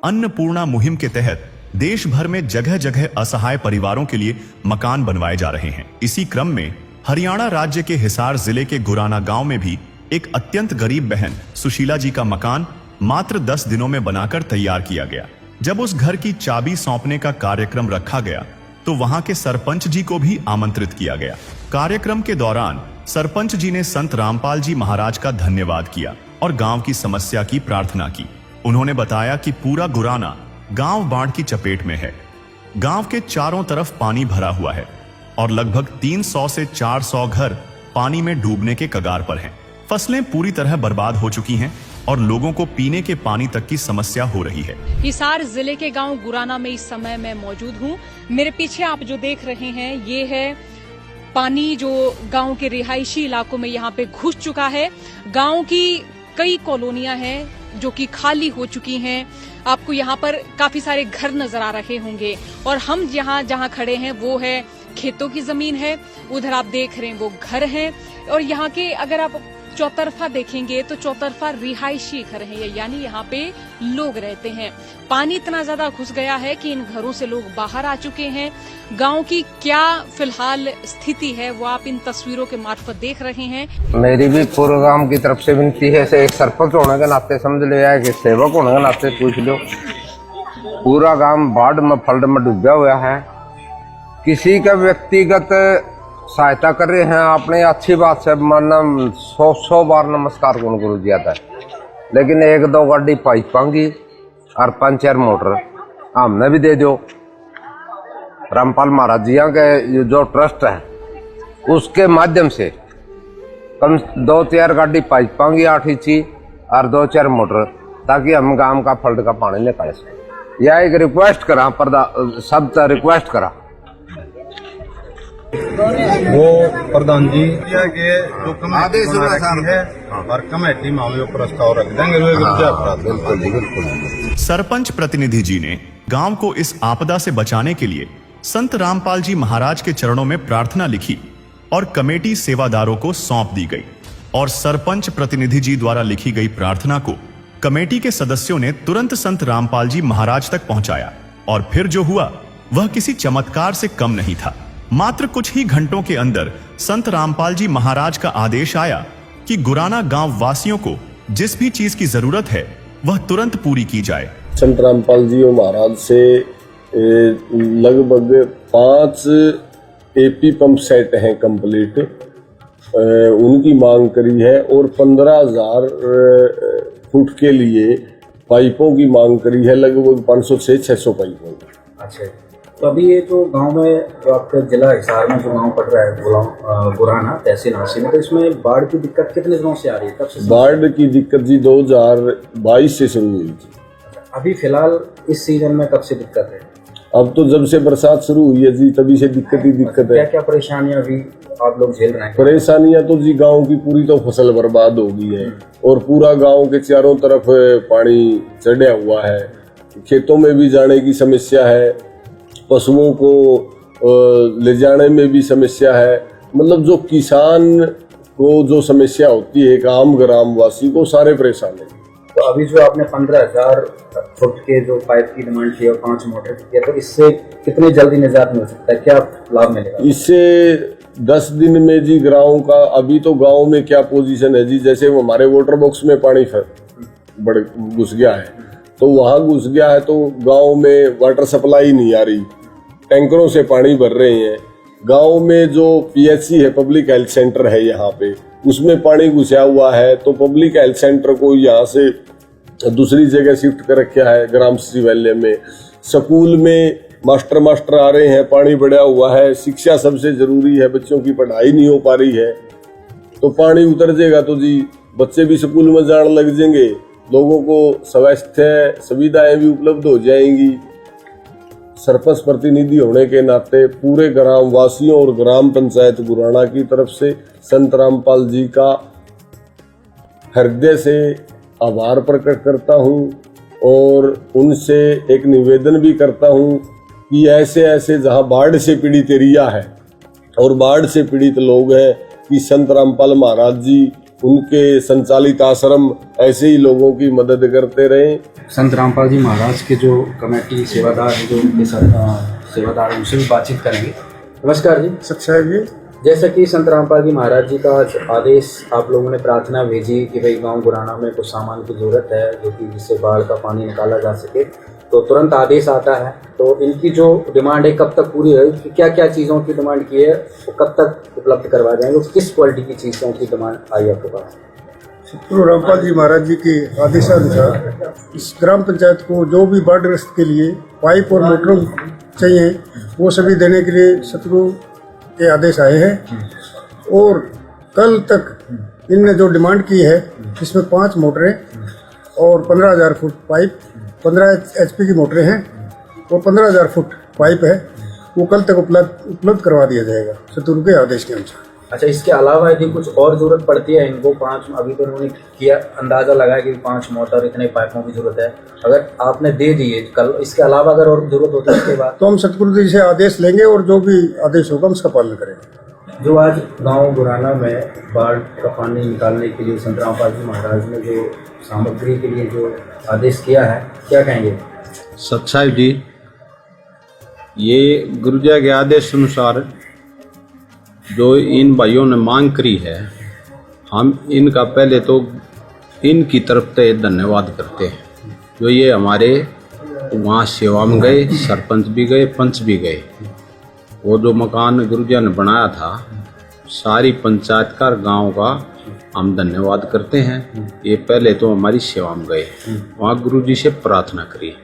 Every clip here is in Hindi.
अन्नपूर्णा मुहिम के तहत देश भर में जगह जगह असहाय परिवारों के लिए मकान बनवाए जा रहे हैं। इसी क्रम में हरियाणा राज्य के हिसार जिले के गुराना गांव में भी एक अत्यंत गरीब बहन सुशीला जी का मकान मात्र 10 दिनों में बनाकर तैयार किया गया। जब उस घर की चाबी सौंपने का कार्यक्रम रखा गया तो वहां के सरपंच जी को भी आमंत्रित किया गया। कार्यक्रम के दौरान सरपंच जी ने संत रामपाल जी महाराज का धन्यवाद किया और गांव की समस्या की प्रार्थना की। उन्होंने बताया कि पूरा गुराना गांव बाढ़ की चपेट में है। गांव के चारों तरफ पानी भरा हुआ है और लगभग 300 से 400 घर पानी में डूबने के कगार पर हैं। फसलें पूरी तरह बर्बाद हो चुकी हैं और लोगों को पीने के पानी तक की समस्या हो रही है। हिसार जिले के गांव गुराना में इस समय मैं मौजूद हूं। मेरे पीछे आप जो देख रहे हैं ये है पानी जो गांव के रिहायशी इलाकों में यहाँ पे घुस चुका है। गांव की कई कॉलोनियां हैं जो कि खाली हो चुकी हैं। आपको यहाँ पर काफी सारे घर नजर आ रहे होंगे और हम जहाँ खड़े हैं वो है खेतों की जमीन है। उधर आप देख रहे हैं वो घर हैं और यहाँ के अगर आप चौतरफा देखेंगे तो चौतरफा रिहायशी घर है, यानी यहाँ पे लोग रहते हैं। पानी इतना ज्यादा घुस गया है कि इन घरों से लोग बाहर आ चुके हैं। गांव की क्या फिलहाल स्थिति है वो आप इन तस्वीरों के मार्फत देख रहे हैं। मेरी भी पूरे गांव की तरफ से विनती है, एक सरपंच होने के नाते समझ लो या एक सेवक होने के नाते पूछ लो, पूरा गांव बाढ़ में फ्लड में डूबा हुआ है। किसी का व्यक्तिगत सहायता कर रहे हैं आपने अच्छी बात से मानना 100 बार नमस्कार कौन गुरु जी आता है, लेकिन 1-2 गाड़ी पाइप पांगी और 5-4 मोटर हमने भी दे दो। रामपाल महाराज जी के जो ट्रस्ट है उसके माध्यम से कम 2-4 गाड़ी पाइप पांगी 8 इंची और 2-4 मोटर, ताकि हम गांव का फ्लड का पानी निकाल सकें। यह एक रिक्वेस्ट करा, सब रिक्वेस्ट करा वो प्रधान जी के जो कमेटी है और कमेटी में प्रस्ताव रख देंगे। सरपंच प्रतिनिधि जी ने गांव को इस आपदा से बचाने के लिए संत रामपाल जी महाराज के चरणों में प्रार्थना लिखी और कमेटी सेवादारों को सौंप दी गई। और सरपंच प्रतिनिधि जी द्वारा लिखी गई प्रार्थना को कमेटी के सदस्यों ने तुरंत संत रामपाल जी महाराज तक पहुंचाया और फिर जो हुआ वह किसी चमत्कार से कम नहीं था। मात्र कुछ ही घंटों के अंदर संत रामपाल जी महाराज का आदेश आया कि गुराना गांव वासियों को जिस भी चीज की जरूरत है वह तुरंत पूरी की जाए। संत रामपाल जी महाराज से लगभग 5 एपी पंप सेट हैं कंप्लीट, उनकी मांग करी है और 15,000 फुट के लिए पाइपों की मांग करी है, लगभग 500 से 600 पाइपों की। अच्छा, तो अभी ये जो गांव में जो आपका जिला हिसार में जो गांव पड़ रहा है गुराना तहसील हांसी में, तो इसमें बाढ़ की दिक्कत कितने दिनों से आ रही है? कब से बाढ़ की दिक्कत जी 2022 से शुरू हुई थी। अभी फिलहाल इस सीजन में कब से दिक्कत है? अब तो जब से बरसात शुरू हुई है जी तभी से दिक्कत ही दिक्कत है। क्या क्या परेशानियां अभी आप लोग झेल रहे हैं? परेशानियां तो जी गांव की पूरी तो फसल बर्बाद हो गई है और पूरा गांव के चारों तरफ पानी चढ़ा हुआ है। खेतों में भी जाने की समस्या है, पशुओं को ले जाने में भी समस्या है। मतलब जो किसान को जो समस्या होती है एक आम ग्रामवासी को, सारे परेशान है। तो अभी जो आपने 15,000 फुट के जो पाइप की डिमांड की और 5 मोटर की किया, तो इससे कितने जल्दी निजात मिल सकता है? क्या लाभ मिलेगा इससे? 10 दिन में जी गाँव का, अभी तो गांव में क्या पोजीशन है जी, जैसे हमारे वाटर बॉक्स में पानी बड़ घुस गया है, तो वहां घुस गया है तो गांव में वाटर सप्लाई नहीं आ रही, टैंकरों से पानी भर रहे हैं। गांव में जो पीएचसी है, पब्लिक हेल्थ सेंटर है यहाँ पे, उसमें पानी घुसा हुआ है, तो पब्लिक हेल्थ सेंटर को यहाँ से दूसरी जगह शिफ्ट कर रखा है ग्राम सचिवालय में। स्कूल में मास्टर आ रहे हैं, पानी बढ़ा हुआ है। शिक्षा सबसे जरूरी है, बच्चों की पढ़ाई नहीं हो पा रही है, तो पानी उतर जाएगा तो जी बच्चे भी स्कूल में जाने लग जाएंगे, लोगों को स्वास्थ्य सुविधाएं भी उपलब्ध हो जाएंगी। सरपंच प्रतिनिधि होने के नाते पूरे ग्राम वासियों और ग्राम पंचायत गुराना की तरफ से संत रामपाल जी का हृदय से आभार प्रकट करता हूं और उनसे एक निवेदन भी करता हूं कि ऐसे जहां बाढ़ से पीड़ित एरिया है और बाढ़ से पीड़ित लोग हैं कि संत रामपाल महाराज जी उनके संचालित आश्रम ऐसे ही लोगों की मदद करते रहें। संत रामपाल जी महाराज के जो कमेटी सेवादार हैं, जो उनके साथ सेवादार हैं, उनसे भी बातचीत करेंगे। नमस्कार जी। सच्चाई जी। जैसा कि संत रामपाल जी महाराज जी का आदेश, आप लोगों ने प्रार्थना भेजी कि भाई गांव गुराना में कुछ सामान की जरूरत है जो कि जिससे बाढ़ का पानी निकाला जा सके, तो तुरंत आदेश आता है। तो इनकी जो डिमांड है कब तक पूरी होगी, क्या क्या चीज़ों की डिमांड की है, वो कब तक उपलब्ध करवा जाएंगे, किस क्वालिटी की चीज़ों की डिमांड आई आपके पास? सतगुरु रामपाल जी महाराज जी के आदेशानुसार इस ग्राम पंचायत को जो भी बाढ़ग्रस्त के लिए पाइप और मोटर चाहिए वो सभी देने के लिए सतगुरु के आदेश आए हैं। और कल तक इनने जो डिमांड की है इसमें 5 मोटरें और 15,000 फुट पाइप, 15 HP की मोटरें हैं और 15,000 फुट पाइप है, वो कल तक उपलब्ध करवा दिया जाएगा सतगुरु के आदेश के अनुसार। अच्छा, इसके अलावा यदि कुछ और जरूरत पड़ती है इनको, 5 अभी तो उन्होंने किया अंदाजा लगाया कि 5 मोटर इतने पाइपों की जरूरत है, अगर आपने दे दिए कल, इसके अलावा अगर और जरूरत होती है इसके बाद तो हम सतगुरु जी से आदेश लेंगे और जो भी आदेश होगा हम उसका पालन करेंगे। जो आज गांव गुराना में बाढ़ का पानी निकालने के लिए संत रामपाल जी महाराज ने जो सामग्री के लिए जो आदेश किया है, क्या कहेंगे? सच्चाई जी, ये गुरुजी के आदेश अनुसार जो इन भाइयों ने मांग करी है, हम इनका पहले तो इनकी तरफ से धन्यवाद करते हैं। जो ये हमारे वहाँ सेवा में गए, सरपंच भी गए, पंच भी गए। वो जो मकान गुरुजी ने बनाया था, सारी पंचायत का, गांव का हम धन्यवाद करते हैं। ये पहले तो हमारी सेवा में गए, वहाँ गुरुजी से प्रार्थना करी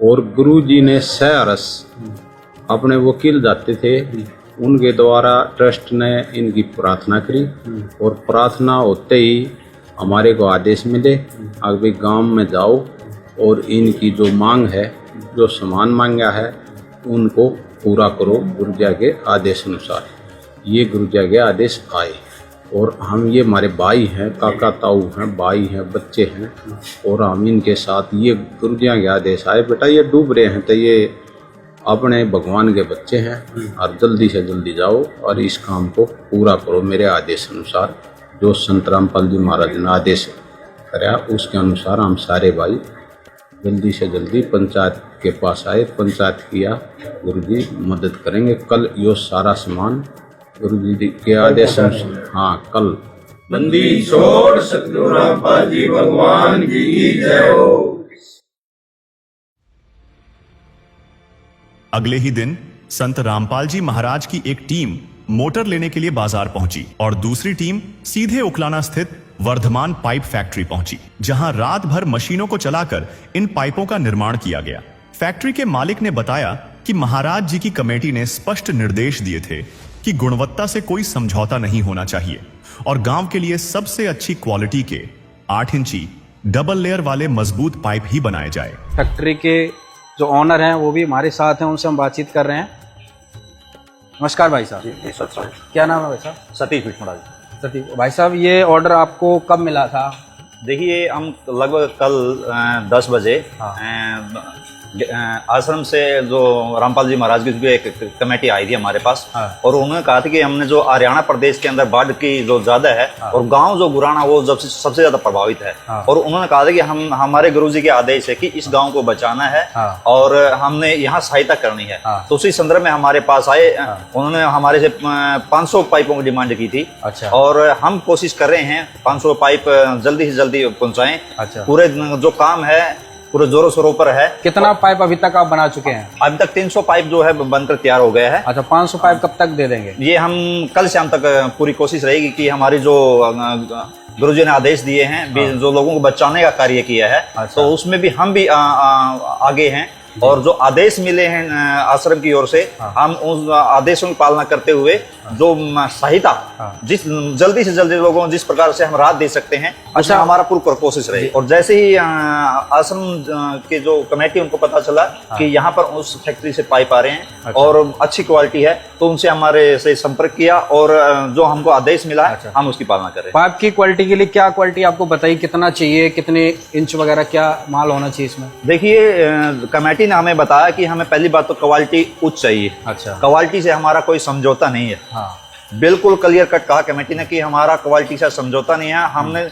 और गुरुजी ने सहरस अपने वकील जाते थे, उनके द्वारा ट्रस्ट ने इनकी प्रार्थना करी और प्रार्थना होते ही हमारे को आदेश मिले अभी गांव में जाओ और इनकी जो मांग है, जो सामान मांगा है, उनको पूरा करो गुरुजी के आदेश अनुसार। ये गुरुजी के आदेश आए और हम, ये हमारे भाई हैं, काका ताऊ हैं, भाई हैं, बच्चे हैं और हम इनके साथ, ये गुरुजी के आदेश आए, बेटा ये डूब रहे हैं तो ये अपने भगवान के बच्चे हैं और जल्दी से जल्दी जाओ और इस काम को पूरा करो मेरे आदेश अनुसार। जो संत रामपाल जी महाराज ने आदेश कराया उसके अनुसार हम सारे भाई जल्दी से जल्दी पंचायत के पास आए, पंचायत किया, गुरुजी मदद करेंगे। कल यो सारा सामान गुरुजी के आदेश अनुसार, हाँ कल बंदी छोड़ सतगुरु रामपाल जी भगवान की जय हो। अगले ही दिन संत रामपाल जी महाराज की एक टीम मोटर लेने के लिए बाजार पहुंची और दूसरी टीम सीधे उकलाना स्थित वर्धमान पाइप फैक्ट्री पहुंची, जहां रात भर मशीनों को चलाकर इन पाइपों का निर्माण किया गया। फैक्ट्री के मालिक ने बताया कि महाराज जी की कमेटी ने स्पष्ट निर्देश दिए थे कि गुणवत्ता से कोई समझौता नहीं होना चाहिए और गांव के लिए सबसे अच्छी क्वालिटी के 8 इंची डबल लेयर वाले मजबूत पाइप ही बनाए जाए। फैक्ट्री के जो ऑनर हैं वो भी हमारे साथ हैं, उनसे हम बातचीत कर रहे हैं। नमस्कार भाई साहब। क्या नाम है भाई साहब? सतीश बिठमड़ा जी। सतीश भाई साहब, ये ऑर्डर आपको कब मिला था? देखिए, हम लगभग कल 10 बजे आश्रम से जो रामपाल जी महाराज की जो एक कमेटी आई थी हमारे पास, और उन्होंने कहा था कि हमने जो हरियाणा प्रदेश के अंदर बाढ़ की जो ज्यादा है और गांव जो गुराना वो सबसे ज्यादा प्रभावित है, और उन्होंने कहा था कि हमारे गुरुजी के आदेश है कि इस गांव को बचाना है और हमने यहाँ सहायता करनी है। तो उसी संदर्भ में हमारे पास आए, उन्होंने हमारे से 500 पाइपों की डिमांड की थी। अच्छा। और हम कोशिश कर रहे हैं 500 पाइप जल्दी से जल्दी पहुंचाएं। अच्छा। पूरे जो काम है पूरे जोरों शोरों पर है। कितना पाइप अभी तक आप बना चुके हैं? अभी तक 300 पाइप जो है बनकर तैयार हो गया है। अच्छा, 500 पाइप कब तक दे देंगे? ये हम कल शाम तक पूरी कोशिश रहेगी कि हमारी जो गुरुजी ने आदेश दिए हैं, जो लोगों को बचाने का कार्य किया है, तो उसमें भी हम भी आगे हैं और जो आदेश मिले हैं आश्रम की ओर से, हम उस आदेशों की पालना करते हुए जो सहायता जिस जल्दी से जल्दी लोगों को जिस प्रकार से हम राहत दे सकते हैं, अच्छा हमारा पूरी कोशिश रही। और जैसे ही आश्रम के जो कमेटी उनको पता चला कि यहाँ पर उस फैक्ट्री से पाइप आ रहे हैं और अच्छी क्वालिटी है, तो उनसे हमारे से संपर्क किया और जो हमको आदेश मिला है हम उसकी पालना कर रहे हैं। पाइप की क्वालिटी के लिए क्या क्वालिटी आपको बताइए, कितना चाहिए, कितने इंच वगैरह क्या माल होना चाहिए इसमें? देखिए, कमेटी ने हमें बताया कि हमें पहली बात तो क्वालिटी उच्च चाहिए। अच्छा। क्वालिटी से हमारा कोई समझौता नहीं है। बिल्कुल क्लियर कट कहा कमेटी ने कि हमारा क्वालिटी से समझौता नहीं है। हमने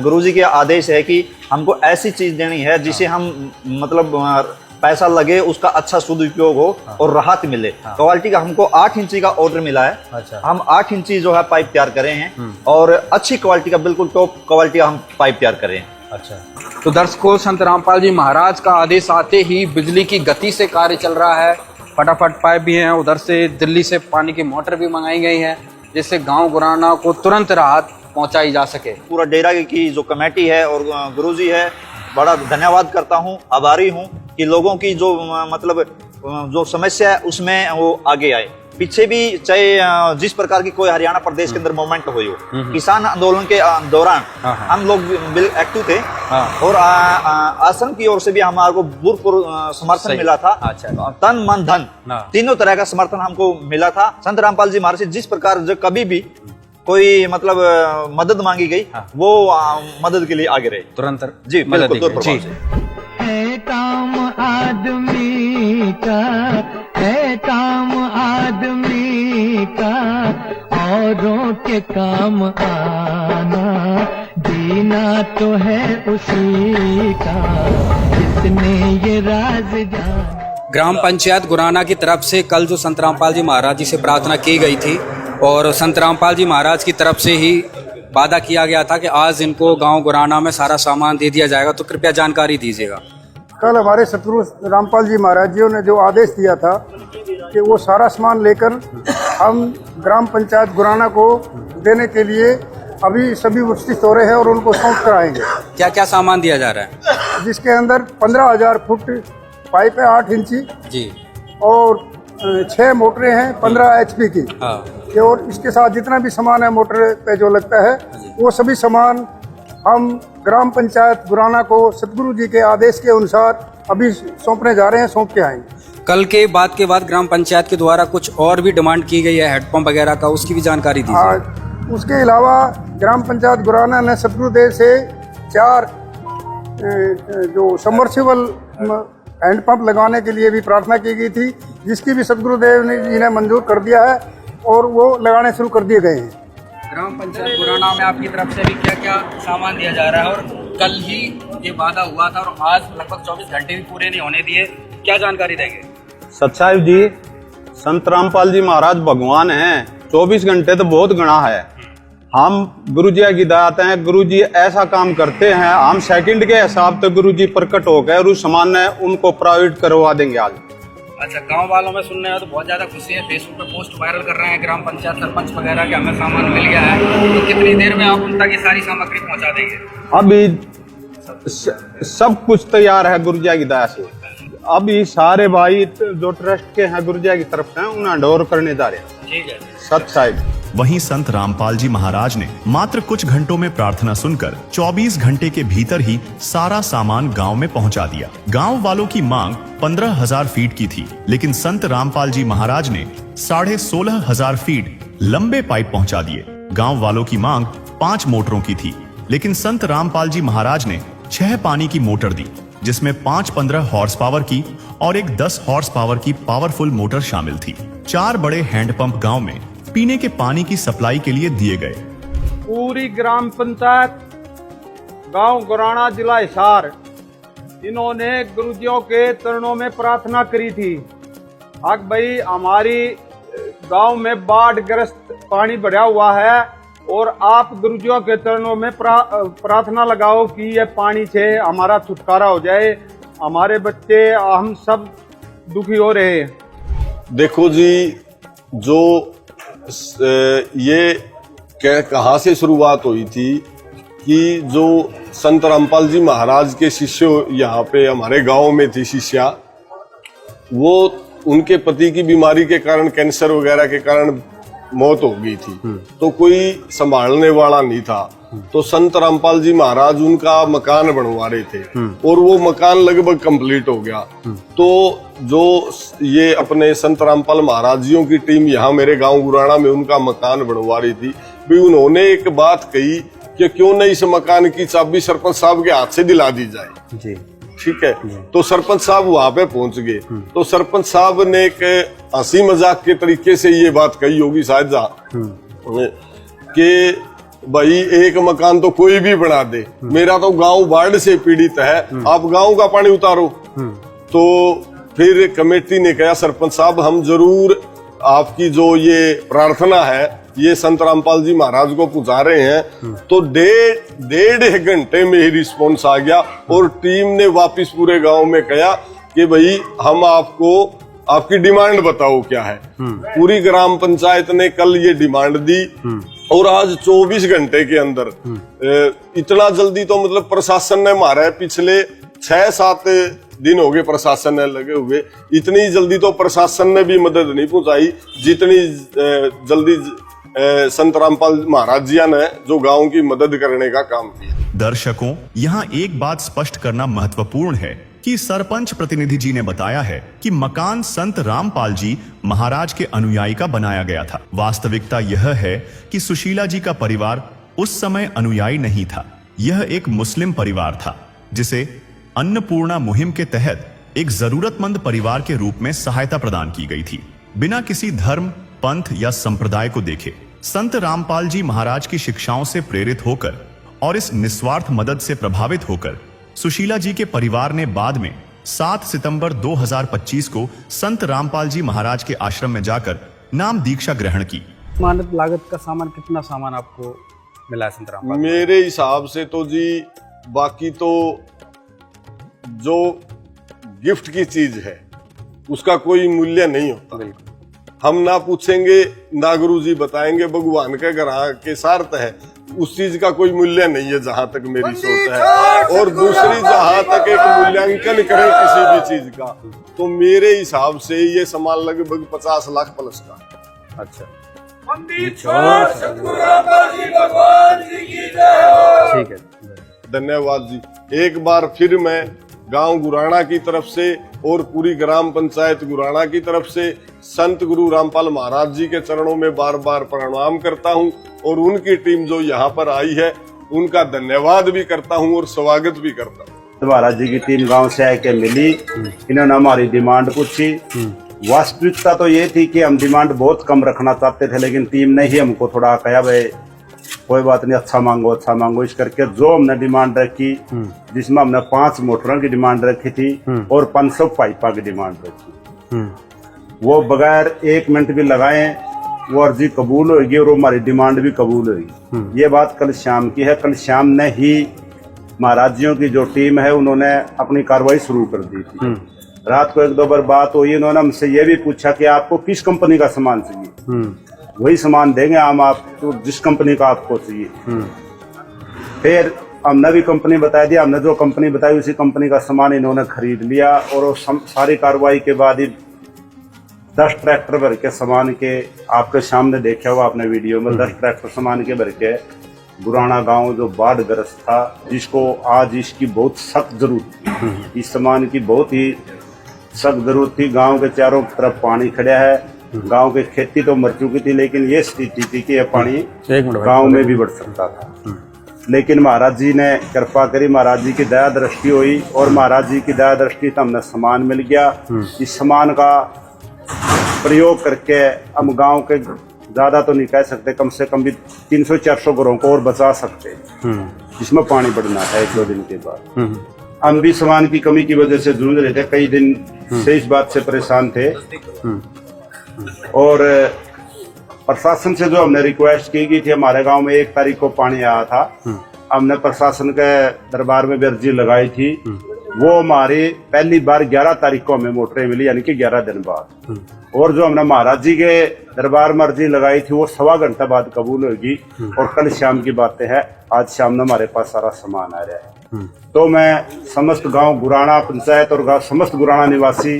गुरुजी के आदेश है कि हमको ऐसी चीज देनी है जिसे हम मतलब पैसा लगे उसका अच्छा सदुपयोग हो और राहत मिले। क्वालिटी का हमको 8 इंची का ऑर्डर मिला है। अच्छा। हम 8 इंची जो है पाइप तैयार करे हैं और अच्छी क्वालिटी का बिल्कुल टॉप क्वालिटी का हम पाइप तैयार करे हैं। अच्छा, तो दर्शकों, संत रामपाल जी महाराज का आदेश आते ही बिजली की गति से कार्य चल रहा है। फटाफट पाइप भी हैं, उधर से दिल्ली से पानी की मोटर भी मंगाई गई है जिससे गांव गुराना को तुरंत राहत पहुंचाई जा सके। पूरा डेरा की जो कमेटी है और गुरुजी है, बड़ा धन्यवाद करता हूं, आभारी हूं कि लोगों की जो मतलब जो समस्या है उसमें वो आगे आए। पीछे भी चाहे जिस प्रकार की कोई हरियाणा प्रदेश के अंदर मूवमेंट हुई हो, किसान आंदोलन के दौरान हम लोग एक्टिव थे और आश्रम की ओर से भी हमारे को भरपूर समर्थन मिला था। अच्छा। तन मन धन तीनों तरह का समर्थन हमको मिला था। संत रामपाल जी महाराज से जिस प्रकार जो कभी भी कोई मतलब मदद मांगी गई वो मदद के लिए आगे रहे तुरंत। जी मदद बिल्कुल। है काम आदमी का, है काम आदमी का, औरों के काम आना, जीना तो है उसी का जिसने ये राज जाना। ग्राम पंचायत गुराना की तरफ से कल जो संत रामपाल जी महाराज जी से प्रार्थना की गई थी और संत रामपाल जी महाराज की तरफ से ही वादा किया गया था कि आज इनको गांव गुराना में सारा सामान दे दिया जाएगा, तो कृपया जानकारी दीजिएगा। कल हमारे सतगुरु रामपाल जी महाराज जी ने जो आदेश दिया था कि वो सारा सामान लेकर हम ग्राम पंचायत गुराना को देने के लिए अभी सभी उपस्थित हो रहे हैं और उनको सौंप कर आएंगे। क्या क्या सामान दिया जा रहा है? जिसके अंदर 15,000 फुट पाइप है 8 इंची जी, और 6 मोटरें हैं 15 HP की। और इसके साथ जितना भी सामान है मोटर पे जो लगता है वो सभी सामान हम ग्राम पंचायत गुराना को सतगुरु जी के आदेश के अनुसार अभी सौंपने जा रहे हैं, सौंप के आएंगे। कल के बाद ग्राम पंचायत के द्वारा कुछ और भी डिमांड की गई है हेडपंप वगैरह का, उसकी भी जानकारी दीजिए। उसके अलावा ग्राम पंचायत गुराना ने सतगुरुदेव से 4 जो सबमर्सिबल हैंडपंप लगाने के लिए भी प्रार्थना की गई थी, जिसकी भी सतगुरुदेव ने जी ने मंजूर कर दिया है और वो लगाने शुरू कर दिए गए हैं। ग्राम पंचायत गुराना में आपकी तरफ से भी क्या क्या सामान दिया जा रहा है? और कल ही ये वादा हुआ था और आज लगभग 24 घंटे भी पूरे नहीं होने दिए, क्या जानकारी देंगे? सतसाहिब जी, संत रामपाल जी महाराज भगवान हैं, 24 घंटे तो बहुत गणा है। हम गुरु जी की दात हैं, गुरु जी ऐसा काम करते हैं, हम सेकंड के हिसाब से गुरु जी प्रकट हो गए और उस सामान उनको प्रोवाइड करवा देंगे आज। अच्छा, गांव वालों में सुनने में तो बहुत ज्यादा खुशी है, फेसबुक पे पोस्ट वायरल कर रहे हैं ग्राम पंचायत सरपंच वगैरह के हमें सामान मिल गया है, तो कितनी देर में आप उन तक ये सारी सामग्री पहुंचा देंगे? अभी सब कुछ तैयार है गुरु जी की दया से। अभी सारे भाई जो ट्रस्ट के हैं गुरु जी की तरफ से उन्हें डोर करने जा रहे हैं। ठीक है सत साहिब। वहीं संत रामपाल जी महाराज ने मात्र कुछ घंटों में प्रार्थना सुनकर 24 घंटे के भीतर ही सारा सामान गांव में पहुंचा दिया। गांव वालों की मांग 15,000 फीट की थी, लेकिन संत रामपाल जी महाराज ने 16,500 फीट लंबे पाइप पहुंचा दिए। गांव वालों की मांग 5 मोटरों की थी, लेकिन संत रामपाल जी महाराज ने 6 पानी की मोटर दी, जिसमें 5 15 हॉर्स पावर की और एक 10 हॉर्स पावर की पावरफुल मोटर शामिल थी। 4 बड़े हैंडपंप गांव में पीने के पानी की सप्लाई के लिए दिए गए। पूरी ग्राम पंचायत गांव गुराना जिला हिसार, इन्होंने गुरुजियों के चरणों में प्रार्थना करी थी, आग भाई हमारी गांव में बाढ़ ग्रस्त पानी भरा हुआ है और आप गुरुजियों के चरणों में प्रार्थना लगाओ कि ये पानी से हमारा छुटकारा हो जाए, हमारे बच्चे हम सब दुखी हो रहे हैं। देखो जी, जो ये कहाँ से शुरुआत हुई थी कि जो संत रामपाल जी महाराज के शिष्य यहाँ पे हमारे गांव में थी शिष्या, वो उनके पति की बीमारी के कारण, कैंसर वगैरह के कारण मौत हो गई थी, तो कोई संभालने वाला नहीं था। तो संत रामपाल जी महाराज उनका मकान बनवा रहे थे और वो मकान लगभग कंप्लीट हो गया। तो जो ये अपने संत रामपाल महाराज जियों की टीम यहाँ मेरे गांव गुराना में उनका मकान बनवा रही थी, भी उन्होंने एक बात कही कि क्यों न इस मकान की चाबी सरपंच साहब के हाथ से दिला दी जाए। जी। ठीक है। तो सरपंच साहब वहां पे पहुंच गए, तो सरपंच साहब ने एक हंसी मजाक के तरीके से ये बात कही होगी शायद कि भाई एक मकान तो कोई भी बना दे, मेरा तो गांव बाढ़ से पीड़ित है, आप गांव का पानी उतारो। तो फिर कमेटी ने कहा सरपंच साहब हम जरूर आपकी जो ये प्रार्थना है ये संत रामपाल जी महाराज को पहुंचा रहे हैं। तो डेढ़ घंटे में ही रिस्पॉन्स आ गया और टीम ने वापस पूरे गांव में कहा कि भाई हम आपको आपकी डिमांड बताओ क्या है। पूरी ग्राम पंचायत ने कल ये डिमांड दी और आज 24 घंटे के अंदर इतना जल्दी तो मतलब प्रशासन ने मारा है, पिछले 6-7 दिन हो गए प्रशासन ने लगे हुए, इतनी जल्दी तो प्रशासन ने भी मदद नहीं पहुंचाई जितनी जल्दी संत रामपाल महाराज जी ने जो गांव की मदद करने का काम किया। दर्शकों, यहाँ एक बात स्पष्ट करना महत्वपूर्ण है कि सरपंच प्रतिनिधि जी ने बताया है कि मकान संत रामपाल जी महाराज के अनुयायी का बनाया गया था। वास्तविकता यह है कि सुशीला जी का परिवार उस समय अनुयायी नहीं था, यह एक मुस्लिम परिवार था जिसे अन्नपूर्णा मुहिम के तहत एक जरूरतमंद परिवार के रूप में सहायता प्रदान की गई थी, बिना किसी धर्म, पंथ या संप्रदाय को देखे। संत रामपाल जी महाराज की शिक्षाओं से प्रेरित होकर और इस निस्वार्थ मदद से प्रभावित होकर सुशीला जी के परिवार ने बाद में 7 सितंबर 2025 को संत रामपाल जी महाराज के आश्रम में जाकर नाम दीक्षा ग्रहण की। मानद लागत का सामान कितना सामान आपको मिला है संत रामपाल? मेरे हिसाब से तो जी बाकी तो जो गिफ्ट की चीज है उसका कोई मूल्य नहीं होता। हम ना पूछेंगे ना गुरु जी बताएंगे, भगवान के ग्रह के सार्थ है, उस चीज का कोई मूल्य नहीं है जहां तक मेरी सोच है। और दूसरी जहां तक एक मूल्यांकन करें किसी भी चीज का, तो मेरे हिसाब से ये सामान लगभग 50 लाख प्लस का। अच्छा, ठीक है, धन्यवाद जी। एक बार फिर मैं गांव गुराना की तरफ से और पूरी ग्राम पंचायत गुराना की तरफ से संत गुरु रामपाल महाराज जी के चरणों में बार बार प्रणाम करता हूं और उनकी टीम जो यहाँ पर आई है उनका धन्यवाद भी करता हूं और स्वागत भी करता हूं। महाराज जी की टीम गांव से आके मिली, इन्होंने हमारी डिमांड पूछी। वास्तविकता तो ये थी कि हम डिमांड बहुत कम रखना चाहते थे, लेकिन टीम ने ही हमको थोड़ा कहा भाई कोई बात नहीं, अच्छा मांगो इस करके जो हमने डिमांड रखी, जिसमें हमने 5 मोटरों की डिमांड रखी थी और 500 पाइपा की डिमांड रखी, वो बगैर 1 मिनट भी लगाए वो अर्जी कबूल होगी और हमारी डिमांड भी कबूल होगी। ये बात कल शाम की है। कल शाम ने ही महाराज जियों की जो टीम है उन्होंने अपनी कार्रवाई शुरू कर दी थी। रात को 1-2 बार बात हुई, उन्होंने हमसे ये भी पूछा कि आपको किस कंपनी का सामान चाहिए, वही सामान देंगे हम आपको जिस कंपनी का आपको चाहिए। फिर हमने भी कंपनी बता दी, हमने जो कंपनी बताई उसी कंपनी का सामान इन्होंने खरीद लिया और सारी कार्रवाई के बाद ही 10 ट्रैक्टर भर के सामान के आपके सामने देखा हुआ आपने वीडियो में, 10 ट्रैक्टर सामान के भर के गुराना गांव जो बाढ़ग्रस्त था, जिसको आज इसकी बहुत सख्त जरूरत थी, इस सामान की बहुत ही सख्त जरूरत थी। गांव के चारों तरफ पानी खड़ा है, गांव की खेती तो मर चुकी थी, लेकिन ये स्थिति थी कि यह पानी गांव में भी बढ़ सकता था। लेकिन महाराज जी ने कृपा करी, महाराज जी की दया दृष्टि हुई और महाराज जी की दया दृष्टि तो हमने सामान मिल गया। इस सामान का प्रयोग करके हम गांव के ज्यादा तो नहीं कह सकते, कम से कम भी 300-400 घरों को और बचा सकते, जिसमें पानी बढ़ना है 1-2 दिन के बाद। हम भी सामान की कमी की वजह से जूझ रहे थे, कई दिन से इस बात से परेशान थे और प्रशासन से जो हमने रिक्वेस्ट की गई थी, हमारे गांव में 1 तारीख को पानी आया था, हमने प्रशासन के दरबार में भी अर्जी लगाई थी। वो हमारी पहली बार 11 तारीख को हमें मोटरें मिली, यानी कि 11 दिन बाद। और जो हमने महाराज जी के दरबार में अर्जी लगाई थी वो 1.25 घंटे बाद कबूल होगी और कल शाम की बातें हैं, आज शाम में हमारे पास सारा सामान आ रहा है। तो मैं समस्त गांव गुराना पंचायत और समस्त गुराना निवासी,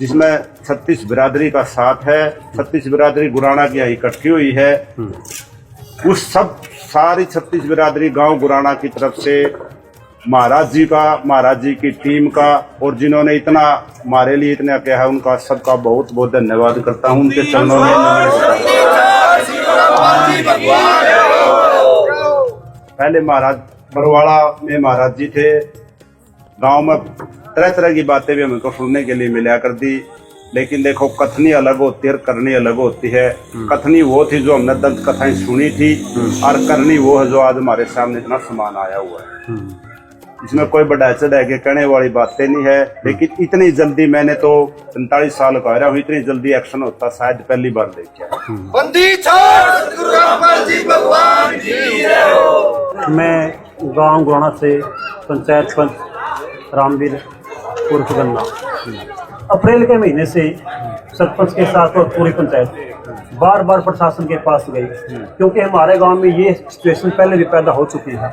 जिसमें 36 बिरादरी का साथ है, 36 बिरादरी गुराना की इकट्ठी हुई है, उस सारी 36 बिरादरी गांव गुराना की तरफ से महाराज जी का, महाराज जी की टीम का और जिन्होंने इतना हमारे लिए इतना किया है, उनका सबका बहुत बहुत धन्यवाद करता हूं। उनके चरणों में पहले महाराज बरवाड़ा में महाराज जी थे, गांव में तरह तरह की बातें भी हमको सुनने के लिए मिला कर दी, लेकिन देखो कथनी अलग होती है और करनी अलग होती है। कथनी वो थी जो हमने दंत कथाएं सुनी थी, और करनी वो है जो आज हमारे सामने इतना सामान आया हुआ है। इसमें कोई बढ़ा चढ़ा के कहने वाली बातें नहीं है, लेकिन इतनी जल्दी मैंने तो 45 साल का रहा हूँ, इतनी जल्दी एक्शन होता शायद पहली बार देखा। मैं गांव गुराना से पंचायत पंच रामवीर उर्फ गन्ना अप्रैल के महीने से सरपंच के साथ और पूरी पंचायत बार बार प्रशासन के पास गई, क्योंकि हमारे गांव में ये सिचुएशन पहले भी पैदा हो चुकी है।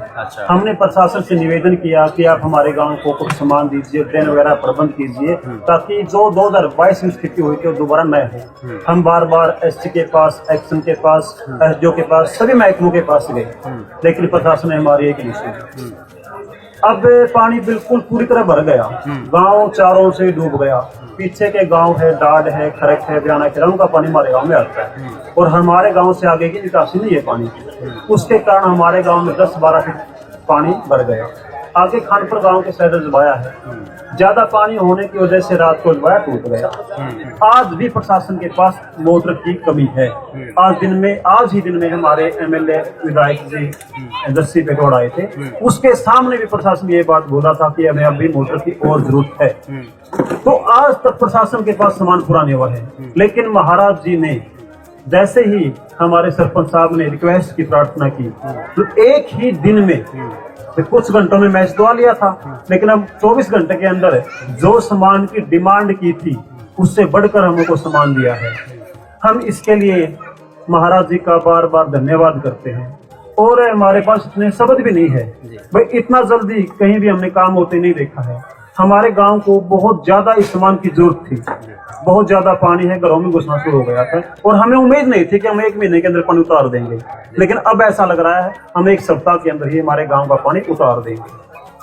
हमने प्रशासन से निवेदन किया कि आप हमारे गांव को कुछ सामान दीजिए, ड्रेन वगैरह प्रबंध कीजिए, ताकि जो 2022 में स्थिति हुई थी वो दोबारा न हो। हम बार बार एससी के पास, एक्शन के पास, एसडीओ के पास, सभी महकमों के पास गए, लेकिन प्रशासन ने हमारी एक नहीं सुनी। अब पानी बिल्कुल पूरी तरह भर गया, गांव चारों से डूब गया। पीछे के गांव है, डाड है, खरक है, बयाना है, उनका पानी हमारे गांव में आता है, और हमारे गांव से आगे की निकासी नहीं है पानी। उसके कारण हमारे गांव में 10-12 फीट पानी भर गया। आगे खानपुर गांव के साइड जबाया है, ज्यादा पानी होने की वजह से रात को जबाया टूट गया। आज भी प्रशासन के पास मोटर की कमी है। आज ही दिन में हमारे एमएलए विधायक जी दस्सी पे दौड़ आए थे, उसके सामने भी प्रशासन ये बात बोला था कि हमें अभी मोटर की और जरूरत है। तो आज तक प्रशासन के पास सामान पूरा नहीं हुआ है, लेकिन महाराज जी ने जैसे ही हमारे सरपंच साहब ने रिक्वेस्ट की प्रार्थना की, तो एक ही दिन में कुछ घंटों में मैच दुआ लिया था, लेकिन अब 24 घंटे के अंदर जो सामान की डिमांड की थी उससे बढ़कर हमको सामान दिया है। हम इसके लिए महाराज जी का बार बार धन्यवाद करते हैं, और हमारे पास इतने शब्द भी नहीं है भाई, इतना जल्दी कहीं भी हमने काम होते नहीं देखा है। हमारे गांव को बहुत ज्यादा इस सामान की जरूरत थी, बहुत ज्यादा पानी है, घरों में घुसना शुरू हो गया था, और हमें उम्मीद नहीं थी कि हम 1 महीने के अंदर पानी उतार देंगे, लेकिन अब ऐसा लग रहा है हम 1 सप्ताह के अंदर ही हमारे गांव का पानी उतार देंगे।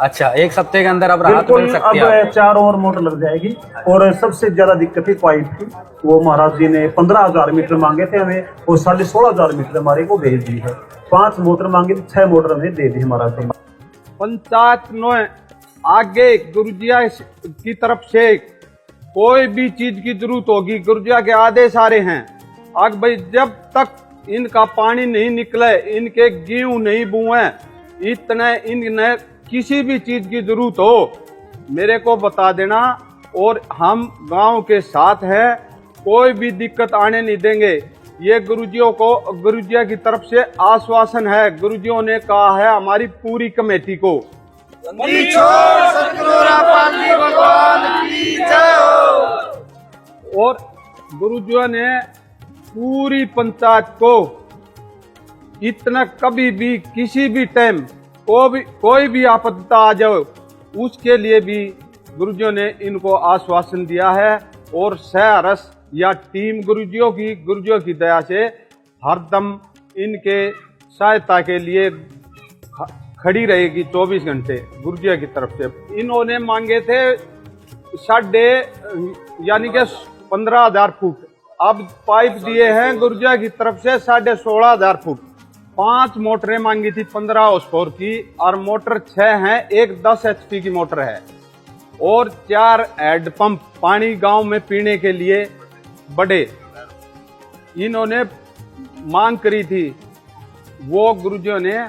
अच्छा, 1 सप्ताह के अंदर अब राहत मिल सकती है। अब 4 और मोटर लग जाएगी, और सबसे ज्यादा दिक्कत थी पाइप की, वो महाराज जी ने 15,000 मीटर मांगे थे हमें, और 16,500 मीटर हमारे को भेज दी है। 5 मोटर मांगी थी, 6 मोटर हमें दे दी महाराज जी। पंचायत ने आगे गुरुजिया की तरफ से कोई भी चीज की जरूरत होगी, गुरुजिया के आदेश आ रहे हैं। आग भाई जब तक इनका पानी नहीं निकले, इनके गेहूं नहीं बुए, इतने इन्हें किसी भी चीज की जरूरत हो मेरे को बता देना, और हम गांव के साथ है, कोई भी दिक्कत आने नहीं देंगे। ये गुरुजिया की तरफ से आश्वासन है। गुरुजियों ने कहा है हमारी पूरी कमेटी को, और गुरुजियों ने पूरी पंचायत को इतना कभी भी किसी भी टाइम कोई भी आपदा आ जाए उसके लिए भी गुरुजियों ने इनको आश्वासन दिया है, और सहरस या टीम गुरुजियों की दया से हरदम इनके सहायता के लिए खड़ी रहेगी 24 घंटे गुरुजिया की तरफ से। इन्होंने मांगे थे यानी कि 15,000 फुट, अब पाइप दिए हैं गुरुजिया की तरफ से 16,500 फुट। 5 मोटरें मांगी थी 15 हॉर्स पावर की, और मोटर 6 हैं, एक 10 HP की मोटर है, और 4 हेड पंप पानी गांव में पीने के लिए बड़े इन्होंने मांग करी थी, वो गुरुजियों ने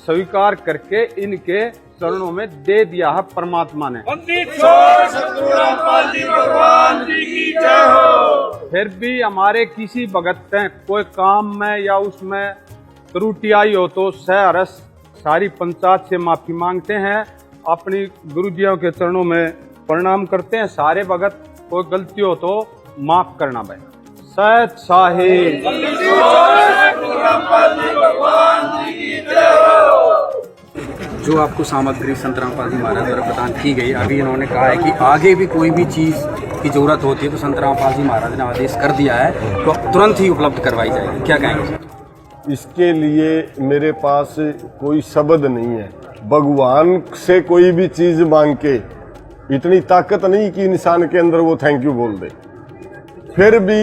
स्वीकार करके इनके चरणों में दे दिया है परमात्मा ने। फिर भी हमारे किसी भगत में कोई काम में या उसमें त्रुटि आई हो तो सहरस सारी पंचायत से माफी मांगते हैं, अपनी गुरुजियों के चरणों में प्रणाम करते हैं। सारे भगत कोई गलती हो तो माफ करना भाई। सत साहिब जो आपको सामग्री संत रामपाल जी महाराज द्वारा प्रदान की गई, अभी इन्होंने कहा है कि आगे भी कोई भी चीज़ की जरूरत होती है तो संत रामपाल जी महाराज ने आदेश कर दिया है तो तुरंत ही उपलब्ध करवाई जाएगी। क्या कहेंगे? इसके लिए मेरे पास कोई शब्द नहीं है। भगवान से कोई भी चीज मांग के इतनी ताकत नहीं कि इंसान के अंदर वो थैंक यू बोल दे। फिर भी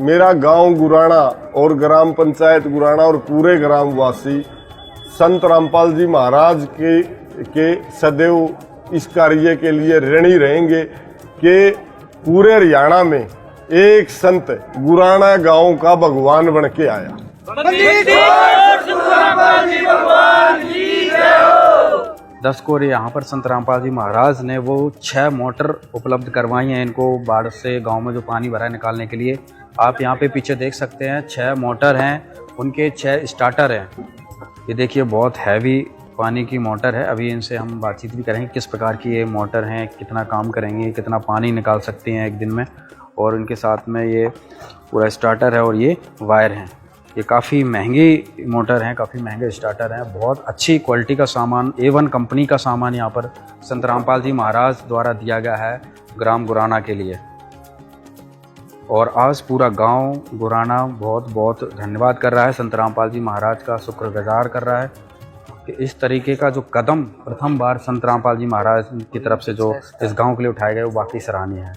मेरा गांव गुराना और ग्राम पंचायत गुराना और पूरे ग्रामवासी संत रामपाल जी महाराज के के सदैव इस कार्य के लिए ऋणी रहेंगे कि पूरे हरियाणा में एक संत गुराना गांव का भगवान बन के आया। दर्शकों, यहाँ पर संत रामपाल जी महाराज ने वो 6 मोटर उपलब्ध करवाई हैं इनको बाढ़ से गांव में जो पानी भरा है निकालने के लिए। आप यहाँ पे पीछे देख सकते हैं 6 मोटर हैं, उनके 6 स्टार्टर हैं। ये देखिए बहुत हैवी पानी की मोटर है। अभी इनसे हम बातचीत भी करेंगे किस प्रकार की ये मोटर हैं, कितना काम करेंगे, कितना पानी निकाल सकती हैं एक दिन में। और इनके साथ में ये पूरा स्टार्टर है और ये वायर हैं। ये काफ़ी महंगी मोटर हैं, काफ़ी महंगे स्टार्टर हैं। बहुत अच्छी क्वालिटी का सामान, A1 कंपनी का सामान यहाँ पर संत रामपाल जी महाराज द्वारा दिया गया है ग्राम गुराना के लिए। और आज पूरा गांव गुराना बहुत बहुत धन्यवाद कर रहा है, संत रामपाल जी महाराज का शुक्रगुजार कर रहा है कि इस तरीके का जो कदम प्रथम बार संत रामपाल जी महाराज की तरफ से जो इस गांव के लिए उठाए गए वो वाकई सराहनीय है।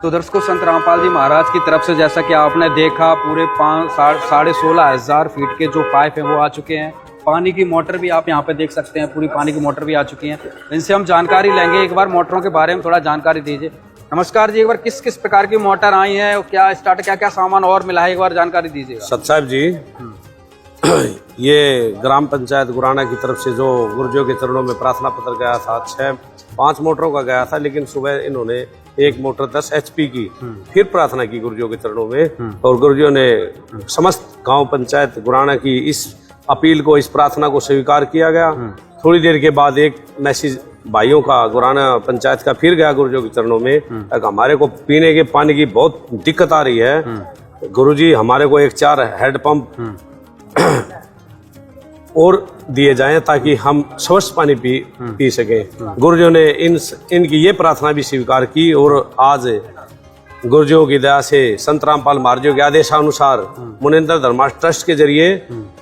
तो दर्शकों, संत रामपाल जी महाराज की तरफ से जैसा कि आपने देखा पूरे 16,500 फीट के जो पाइप हैं वो आ चुके हैं। पानी की मोटर भी आप यहाँ पे देख सकते हैं, पूरी पानी की मोटर भी आ चुकी हैं। इनसे हम जानकारी लेंगे, एक बार मोटरों के बारे में थोड़ा जानकारी दीजिए। नमस्कार जी, एक बार किस किस प्रकार की मोटर आई है और क्या स्टार्ट क्या क्या सामान और मिला है, एक बार जानकारी दीजिएगा। सत साहब जी, ये ग्राम पंचायत गुराना की तरफ से जो गुरुजियों के चरणों में प्रार्थना पत्र गया था, 5 मोटरों का गया था, लेकिन सुबह इन्होंने एक मोटर 10 HP की फिर प्रार्थना की गुरुजियों के चरणों में। और गुरुजियों ने समस्त गांव पंचायत गुराना की इस अपील को, इस प्रार्थना को स्वीकार किया गया। थोड़ी देर के बाद एक मैसेज भाइयों का गुराना पंचायत का फिर गया गुरुजियों के चरणों में, हमारे को पीने के पानी की बहुत दिक्कत आ रही है, गुरुजी हमारे को एक 4 हेड पंप और दिए जाएं ताकि हम स्वच्छ पानी पी सकें। गुरुजियों ने इनकी ये प्रार्थना भी स्वीकार की और आज गुरुजियों की दया से संत रामपाल महाराज के आदेशानुसार मुनिंदर धर्मार्थ ट्रस्ट के जरिए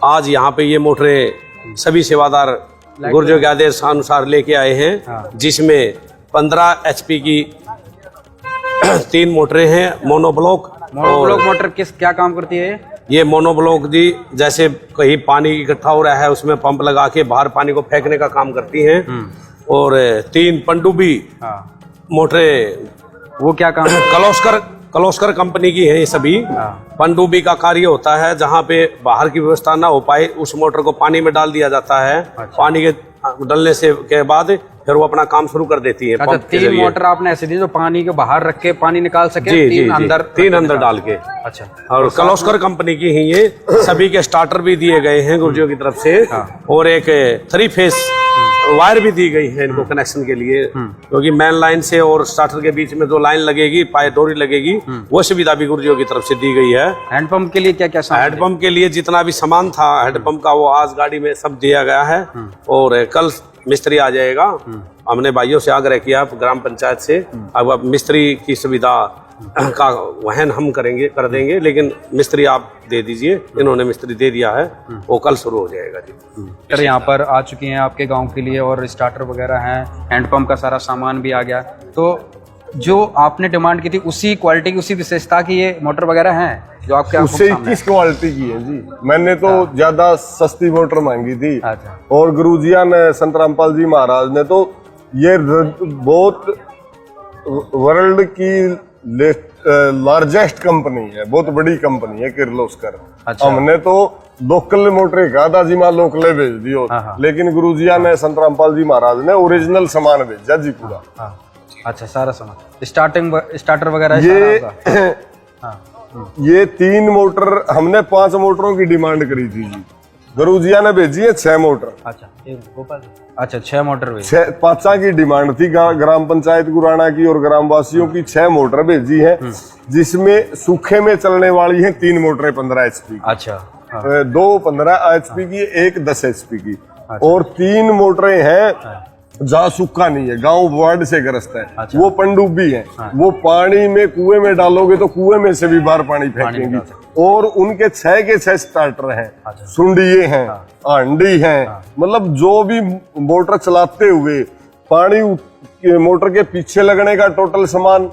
आज यहाँ पे ये मोटरें सभी सेवादार गुरुजियों के आदेशानुसार लेके आए हैं, जिसमें 15 HP की 3 मोटरें हैं। मोनोब्लॉक मोटर क्या काम करती है? ये मोनोब्लॉक जी, जैसे कहीं पानी इकट्ठा हो रहा है उसमें पंप लगा के बाहर पानी को फेंकने का काम करती हैं। और 3 पनडुब्बी मोटरें, वो क्या काम? कलोस्कर कंपनी की है ये सभी। पनडुब्बी का कार्य होता है जहाँ पे बाहर की व्यवस्था ना हो पाए उस मोटर को पानी में डाल दिया जाता है। पानी के डलने से के बाद फिर वो अपना काम शुरू कर देती है। अच्छा, 3 मोटर आपने ऐसे दी जो पानी के बाहर रख के पानी निकाल सके? जी, 3 अंदर डाल के। अच्छा, और कलोस्कर कंपनी की ही ये सभी के स्टार्टर भी दिए गए हैं गुरुजियों की तरफ से। और एक 3 फेस वायर भी दी गई है इनको कनेक्शन के लिए, क्योंकि मेन लाइन से और स्टार्टर के बीच में जो लाइन लगेगी, पाइप डोरी लगेगी, वो सुविधा भी गुरुजियों की तरफ से दी गई है। हैंडपंप के लिए क्या क्या सामान? हैंडपंप के लिए जितना भी सामान था हैंडपंप का वो आज गाड़ी में सब दिया गया है और कल मिस्त्री आ जाएगा। हमने भाइयों से आग्रह किया ग्राम पंचायत से, अब मिस्त्री की सुविधा का वहन हम कर देंगे, लेकिन मिस्त्री आप दे दीजिए। इन्होंने मिस्त्री दे दिया है, वो कल शुरू हो जाएगा जी। सर, यहाँ पर आ चुकी हैं आपके गांव के लिए और स्टार्टर वगैरह हैं, हैंडपंप का सारा सामान भी आ गया। तो जो आपने डिमांड की थी उसी क्वालिटी की, उसी विशेषता की ये मोटर वगैरह हैं जो आपके उससे 21 क्वालिटी की है जी। मैंने तो ज्यादा सस्ती मोटर मांगी थी। और गुरुजिया ने, संत रामपाल जी महाराज ने तो ये बहुत वर्ल्ड की लार्जेस्ट कंपनी है, बहुत बड़ी कंपनी है किर्लोस्कर। हमने तो लोकल मोटर कहा था जी, मां लोकल भेज दियो, लेकिन गुरुजिया ने, संत रामपाल जी महाराज ने ओरिजिनल सामान भेजा जी पूरा। अच्छा, सारा सामान स्टार्टर वगैरह ये 3 मोटर, हमने 5 मोटरों की डिमांड करी थी जी, गुरुजिया ने भेजी है 6 मोटर। अच्छा, 6 मोटर भेजी। 5 की डिमांड थी ग्राम पंचायत गुराना की और ग्रामवासियों की। 6 मोटर भेजी है, जिसमें सूखे में चलने वाली है 3 मोटरें 15 HP की। अच्छा, 2 15 HP की, एक 10 HP की। और 3 मोटरें हैं जहाँ सूखा नहीं है, गांव बाढ़ से ग्रस्त है। वो पनडुब्बी है, वो पानी में कुएं में डालोगे तो कुएं में से भी बाहर पानी फेंकेंगी। और उनके 6 के 6 स्टार्टर हैं, सुंडिये हैं, हांडी हैं, मतलब जो भी मोटर चलाते हुए पानी मोटर के पीछे लगने का टोटल सामान,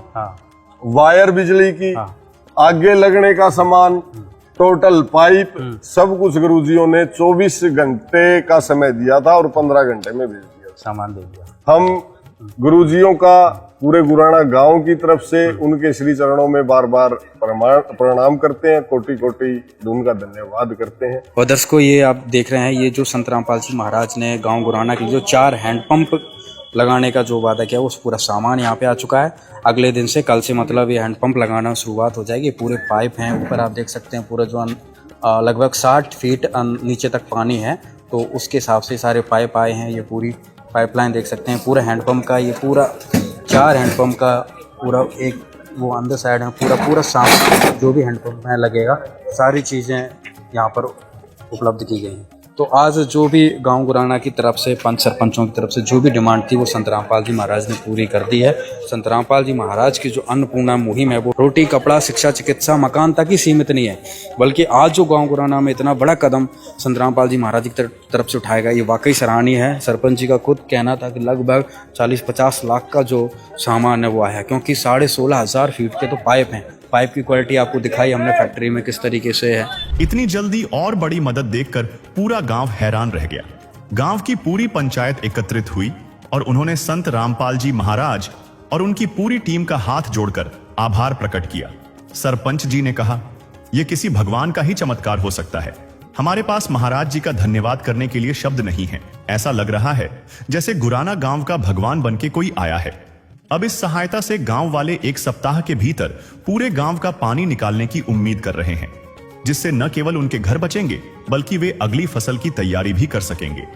वायर बिजली की, आगे लगने का सामान, टोटल पाइप, सब कुछ गुरुजियों ने 24 घंटे का समय दिया था और 15 घंटे में भेज दिया। सामान दे दिया। हम गुरुजियों का पूरे गुराना गांव की तरफ से उनके श्री चरणों में बार बार प्रणाम करते हैं, कोटि कोटि उनका धन्यवाद करते हैं। और दर्शकों, ये आप देख रहे हैं, ये जो संत रामपाल जी महाराज ने गांव गुराना के जो 4 हैंडपंप लगाने का जो वादा किया, वो पूरा सामान यहाँ पे आ चुका है। अगले दिन से, कल से मतलब ये हैंडपंप लगाना शुरुआत हो जाएगी। पूरे पाइप हैं ऊपर, आप देख सकते हैं पूरा जो लगभग 60 फीट नीचे तक पानी है, तो उसके हिसाब से सारे पाइप आए हैं। ये पूरी पाइपलाइन देख सकते हैं, पूरा हैंडपंप का, ये पूरा 4 हैंडपंप का पूरा एक वो अंदर साइड है, पूरा सामान जो भी हैंडपंप में लगेगा, सारी चीज़ें यहाँ पर उपलब्ध की गई हैं। तो आज जो भी गांव गुराना की तरफ से, पंच सरपंचों की तरफ से जो भी डिमांड थी, वो संत रामपाल जी महाराज ने पूरी कर दी है। संत रामपाल जी महाराज की जो अन्नपूर्णा मुहिम है, वो रोटी, कपड़ा, शिक्षा, चिकित्सा, मकान तक ही सीमित नहीं है, बल्कि आज जो गांव गुराना में इतना बड़ा कदम संत रामपाल जी महाराज की तरफ से उठाएगा, ये वाकई सराहनीय है। सरपंच जी का खुद कहना था कि लगभग 40-50 लाख का जो सामान है वो आया है, क्योंकि 16,500 फीट के तो पाइप हैं। पाइप की क्वालिटी आपको दिखाई हमने फैक्ट्री में किस तरीके से है। इतनी जल्दी और बड़ी मदद देखकर पूरा गांव हैरान रह गया। गांव की पूरी पंचायत एकत्रित हुई और उन्होंने संत रामपाल जी महाराज और उनकी पूरी टीम का हाथ जोड़कर आभार प्रकट किया। सरपंच जी ने कहा, यह किसी भगवान का ही चमत्कार हो सकता है। हमारे पास महाराज जी का धन्यवाद करने के लिए शब्द नहीं है। ऐसा लग रहा है जैसे गुराना गांव का भगवान बनके कोई आया है। अब इस सहायता से गांव वाले 1 सप्ताह के भीतर पूरे गांव का पानी निकालने की उम्मीद कर रहे हैं, जिससे न केवल उनके घर बचेंगे, बल्कि वे अगली फसल की तैयारी भी कर सकेंगे।